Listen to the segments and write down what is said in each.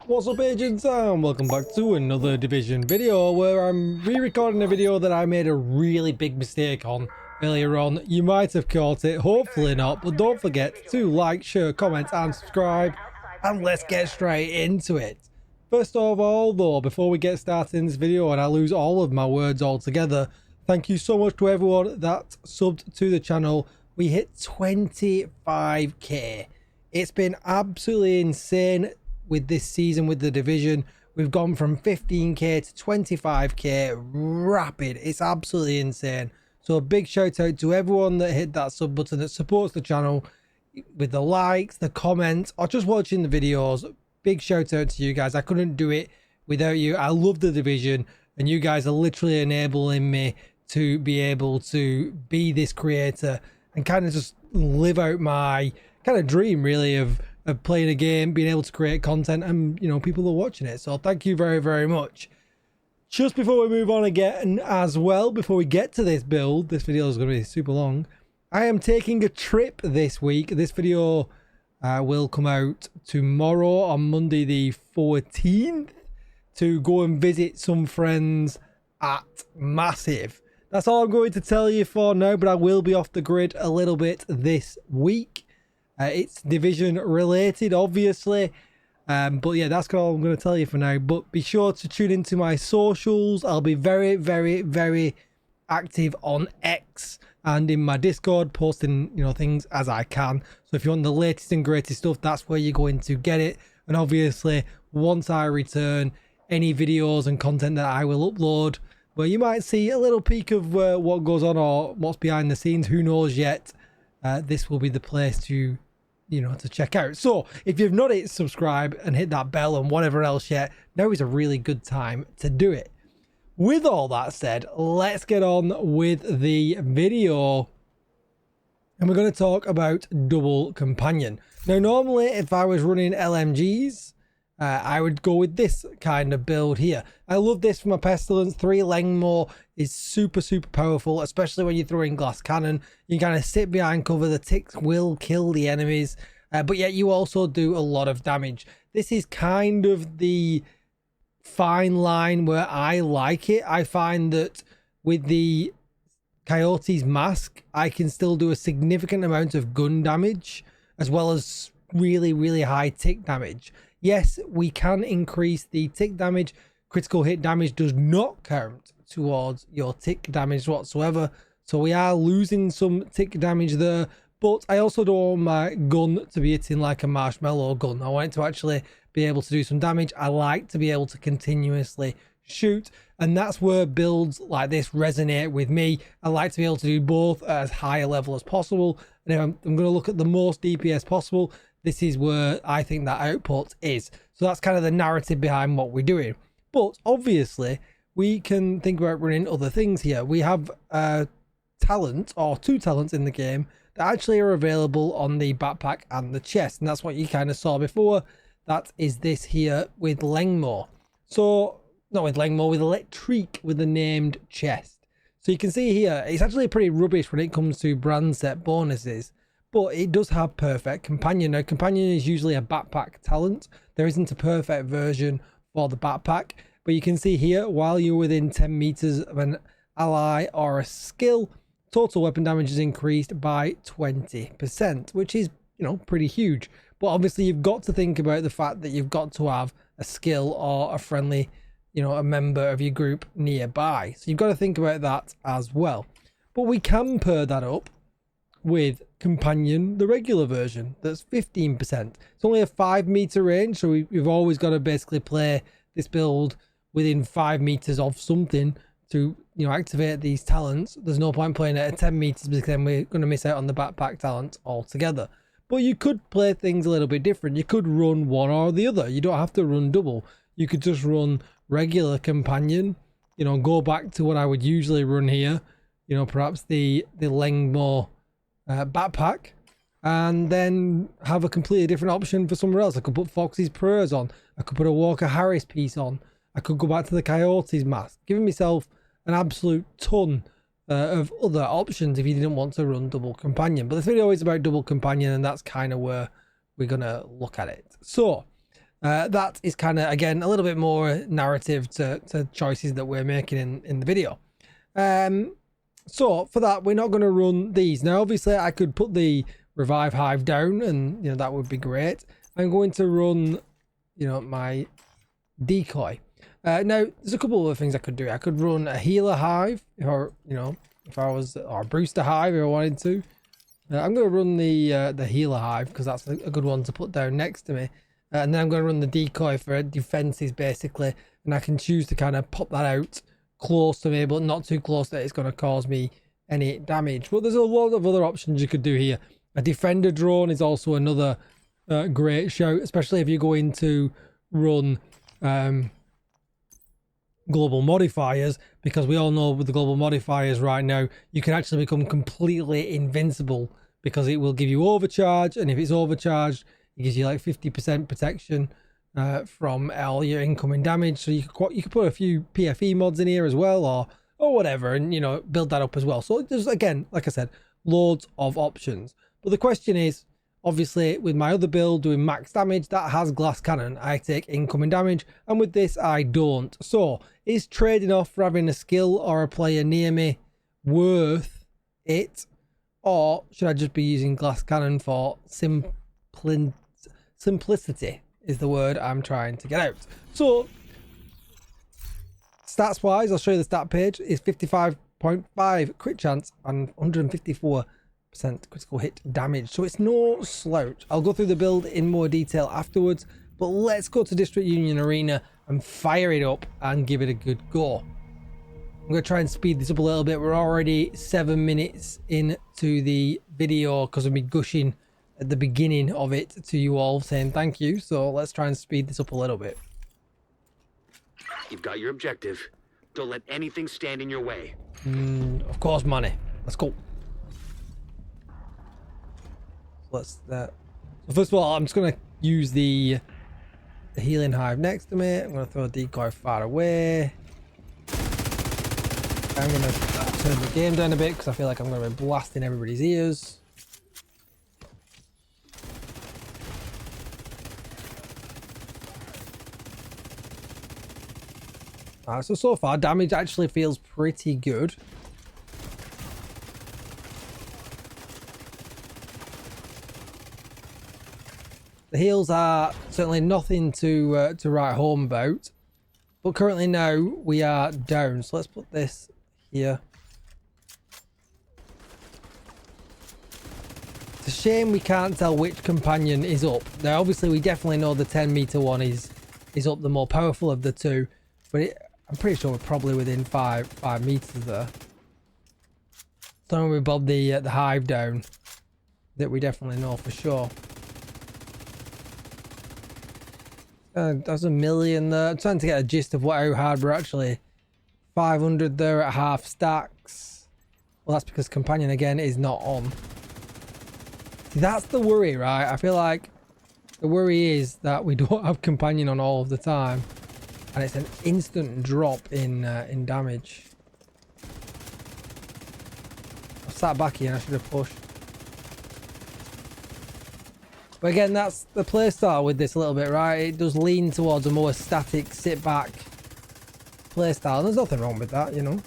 What's up, agents, and welcome back to another Division video where I'm re-recording a video that I made a really big mistake on earlier on. You might have caught it, hopefully not, but don't forget to like, share, comment and subscribe, and let's get straight into it. First of all though, before we get started in this video and I lose all of my words altogether, thank you so much to everyone that subbed to the channel. We hit 25k. It's been absolutely insane with this season with the Division. We've gone from 15k to 25k rapid. It's absolutely insane. So a big shout out to everyone that hit that sub button that supports the channel with the likes, the comments, or just watching the videos. Big shout out to you guys. I couldn't do it without you. I love the Division and you guys are literally enabling me to be able to be this creator and kind of just live out my kind of dream really of playing a game, being able to create content, and you know, people are watching it. So thank you very, very much. Just before we move on again as well, before we get to this build, this video is going to be super long. I am taking a trip this week. This video will come out tomorrow on Monday the 14th to go and visit some friends at Massive. That's all I'm going to tell you for now, but I will be off the grid a little bit this week. It's Division related, obviously, but yeah, that's all I'm going to tell you for now. But be sure to tune into my socials. I'll be very, very, very active on X and in my Discord, posting, you know, things as I can. So if you want the latest and greatest stuff, that's where you're going to get it. And obviously, once I return, any videos and content that I will upload, where you might see a little peek of what goes on or what's behind the scenes, who knows yet, this will be the place to, you know, to check out. So if you've not hit subscribe and hit that bell and whatever else yet, now is a really good time to do it. With all that said, let's get on with the video, and we're going to talk about double companion. Now normally if I was running LMGs, I would go with this kind of build here. I love this from a Pestilence. 3 Langmore is super, super powerful, especially when you're throwing glass cannon. You kind of sit behind cover. The ticks will kill the enemies, but yet you also do a lot of damage. This is kind of the fine line where I like it. I find that with the Coyote's mask, I can still do a significant amount of gun damage, as well as really, really high tick damage. Yes, we can increase the tick damage. Critical hit damage does not count towards your tick damage whatsoever. So we are losing some tick damage there. But I also don't want my gun to be hitting like a marshmallow gun. I want it to actually be able to do some damage. I like to be able to continuously shoot. And that's where builds like this resonate with me. I like to be able to do both at as high a level as possible. And if I'm going to look at the most DPS possible, this is where I think that output is. So that's kind of the narrative behind what we're doing. But obviously, we can think about running other things here. We have a talent, or 2 talents in the game, that actually are available on the backpack and the chest. And that's what you kind of saw before. That is this here with Langmore. So, not with Langmore, with Electrique, with the named chest. So you can see here, it's actually pretty rubbish when it comes to brand set bonuses. But it does have perfect companion. Now, companion is usually a backpack talent. There isn't a perfect version for the backpack. But you can see here, while you're within 10 meters of an ally or a skill, total weapon damage is increased by 20%, which is, you know, pretty huge. But obviously, you've got to think about the fact that you've got to have a skill or a friendly, you know, a member of your group nearby. So you've got to think about that as well. But we can pair that up with companion, the regular version, that's 15%. It's only a 5 meter range, so we've always got to basically play this build within 5 meters of something to, you know, activate these talents. There's no point playing it at 10 meters because then we're going to miss out on the backpack talent altogether. But you could play things a little bit different. You could run one or the other. You don't have to run double. You could just run regular companion, you know, go back to what I would usually run here, you know, perhaps the Langmore backpack, and then have a completely different option for somewhere else. I could put Foxy's prayers on. I could put a Walker Harris piece on. I could go back to the Coyote's mask, giving myself an absolute ton of other options if you didn't want to run double companion. But this video is about double companion, and that's kind of where we're gonna look at it. So That is kind of, again, a little bit more narrative to choices that we're making in the video. So for that, we're not going to run these. Now, obviously, I could put the revive hive down and, you know, that would be great. I'm going to run, you know, my decoy. Now, there's a couple of other things I could do. I could run a healer hive, or, you know, if I was, or a Brewster hive if I wanted to. I'm going to run the healer hive because that's a good one to put down next to me. And then I'm going to run the decoy for defenses basically, and I can choose to kind of pop that out close to me, but not too close that it's going to cause me any damage. But there's a lot of other options you could do here. A defender drone is also another great shout, especially if you're going to run global modifiers, because we all know with the global modifiers right now you can actually become completely invincible because it will give you overcharge, and if it's overcharged it gives you like 50% protection from all your incoming damage. So you could put a few PFE mods in here as well, or whatever, and, you know, build that up as well. So there's, again, like I said, loads of options. But the question is, obviously, with my other build doing max damage, that has glass cannon, I take incoming damage, and with this I don't. So is trading off for having a skill or a player near me worth it, or should I just be using glass cannon for simplicity is the word I'm trying to get out? So stats wise, I'll show you the stat page. Is 55.5 crit chance and 154% critical hit damage, so it's no slouch. I'll go through the build in more detail afterwards, but let's go to District Union Arena and fire it up and give it a good go. I'm going to try and speed this up a little bit. We're already 7 minutes into the video because of me gushing at the beginning of it to you all saying thank you, so let's try and speed this up a little bit. You've got your objective. Don't let anything stand in your way. Of course, money. Let's go. So first of all, I'm just going to use the healing hive next to me. I'm going to throw a decoy far away. I'm going to turn the game down a bit because I feel like I'm going to be blasting everybody's ears. Alright, so far damage actually feels pretty good. The heals are certainly nothing to write home about, but currently now we are down. So let's put this here. It's a shame we can't tell which companion is up. Now, obviously, we definitely know the 10-meter one is up, the more powerful of the two, but I'm pretty sure we're probably within 5 meters there. So when we bob the hive down, that we definitely know for sure. That's a million there. I'm trying to get a gist of how hard we're actually. 500 there at half stacks. Well, that's because companion again is not on. See, that's the worry, right? I feel like the worry is that we don't have companion on all of the time, and it's an instant drop in damage. I sat back here and I should have pushed. But again, that's the playstyle with this a little bit, right? It does lean towards a more static, sit back playstyle. There's nothing wrong with that, you know.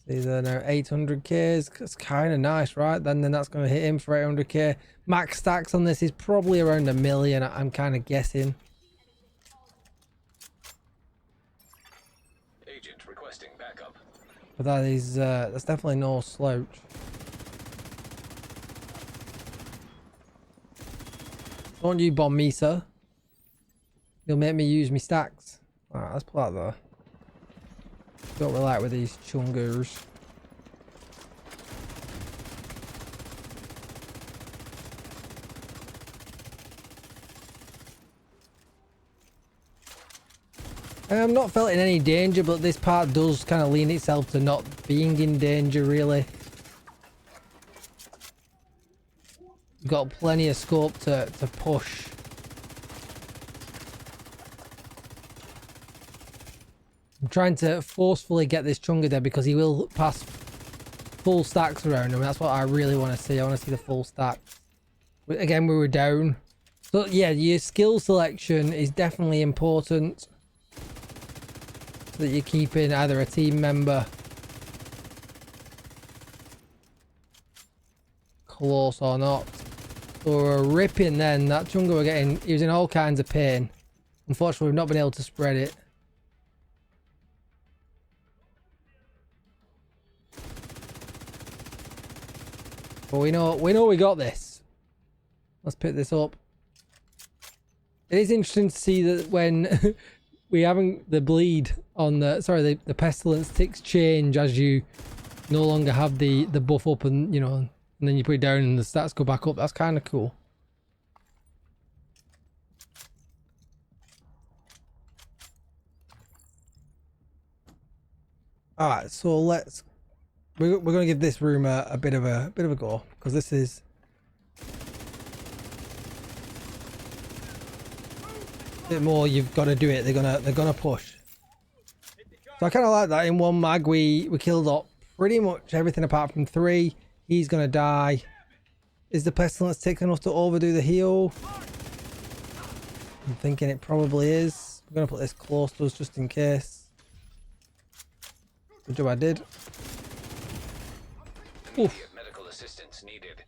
See there now, 800k. It's kind of nice, right? Then that's going to hit him for 800k. Max stacks on this is probably around 1 million, I'm kind of guessing. Agent requesting backup. But that is, that's definitely no slouch. Don't you bomb me, sir. You'll make me use me stacks. Alright, let's put that there. Don't relate with these chungers. I'm not felt in any danger, but this part does kind of lean itself to not being in danger, really. Got plenty of scope to push. I'm trying to forcefully get this chunga there because he will pass full stacks around him. That's what I really want to see. I want to see the full stacks. Again, we were down. So yeah, your skill selection is definitely important, so that you're keeping either a team member close or not. So we're ripping then. That Chunga we're getting, he was in all kinds of pain. Unfortunately, we've not been able to spread it. But we know we got this. Let's pick this up. It is interesting to see that when we haven't the bleed on the the pestilence ticks change as you no longer have the buff up, and you know, and then you put it down and the stats go back up. That's kind of cool. All right, so we're gonna give this room a bit of a go, because this is a bit more. You've got to do it. They're gonna push. So I kind of like that. In one mag, we killed up pretty much everything apart from 3. He's gonna die. Is the pestilence tick enough to overdo the heal? I'm thinking it probably is. We're gonna put this close to us just in case. Good job, I did. Oof. Medical assistance needed.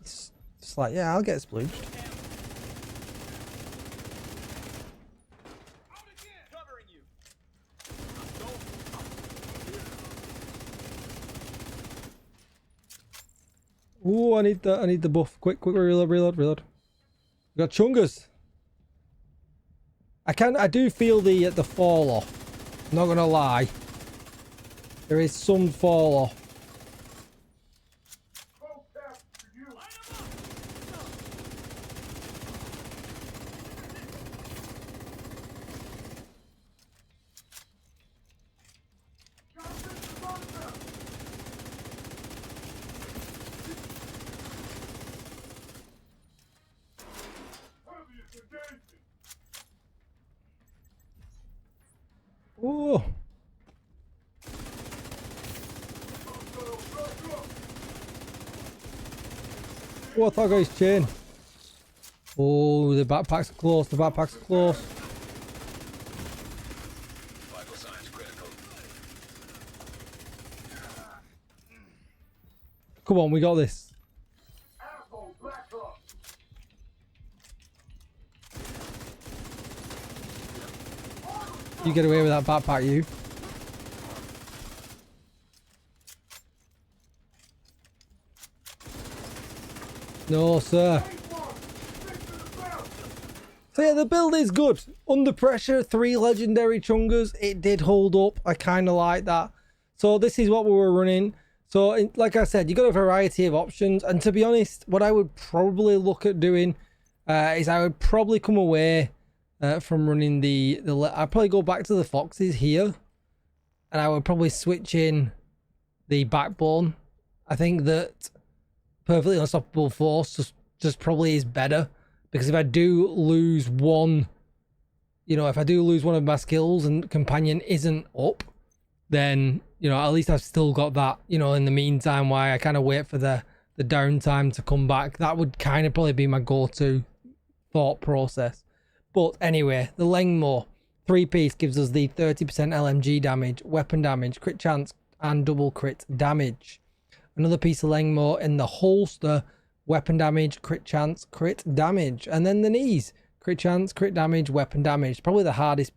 It's just like, yeah, I'll get splooged. Ooh, I need the buff. Quick, reload. We got Chungas. I do feel the fall off. Not gonna lie. There is some fall off. Oh. What that guy's chain? Oh, the backpacks are close. Vital signs critical. Come on, we got this. You get away with that backpack, you. No, sir. So yeah, the build is good. Under pressure, 3 legendary Chungas. It did hold up. I kind of like that. So this is what we were running. So like I said, you got a variety of options. And to be honest, what I would probably look at doing is I would probably come away from running I'd probably go back to the Foxes here. And I would probably switch in the Backbone. I think that Perfectly Unstoppable Force just probably is better, because if I do lose one, you know, if I do lose one of my skills and Companion isn't up, then, you know, at least I've still got that, you know, in the meantime, while I kind of wait for the downtime to come back. That would kind of probably be my go-to thought process. But anyway, the Lengmore 3-piece gives us the 30% LMG damage, weapon damage, crit chance, and double crit damage. Another piece of Lengmore in the holster, weapon damage, crit chance, crit damage. And then the knees, crit chance, crit damage, weapon damage. Probably the hardest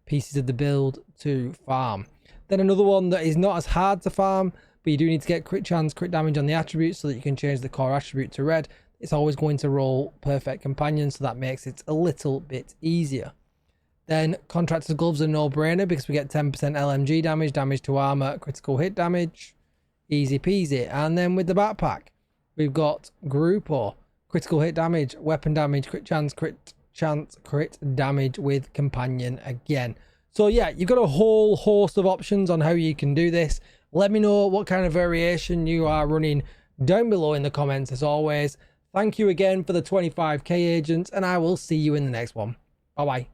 pieces of the build to farm. Then another one that is not as hard to farm, but you do need to get crit chance, crit damage on the attributes so that you can change the core attribute to red. It's always going to roll Perfect Companion, so that makes it a little bit easier. Then Contractor's Gloves are no-brainer, because we get 10% LMG damage, damage to armor, critical hit damage. Easy peasy. And then with the backpack, we've got Grupo, critical hit damage, weapon damage, crit chance, crit damage with Companion again. So yeah, you've got a whole host of options on how you can do this. Let me know what kind of variation you are running down below in the comments as always. Thank you again for the 25k agents, and I will see you in the next one. Bye bye.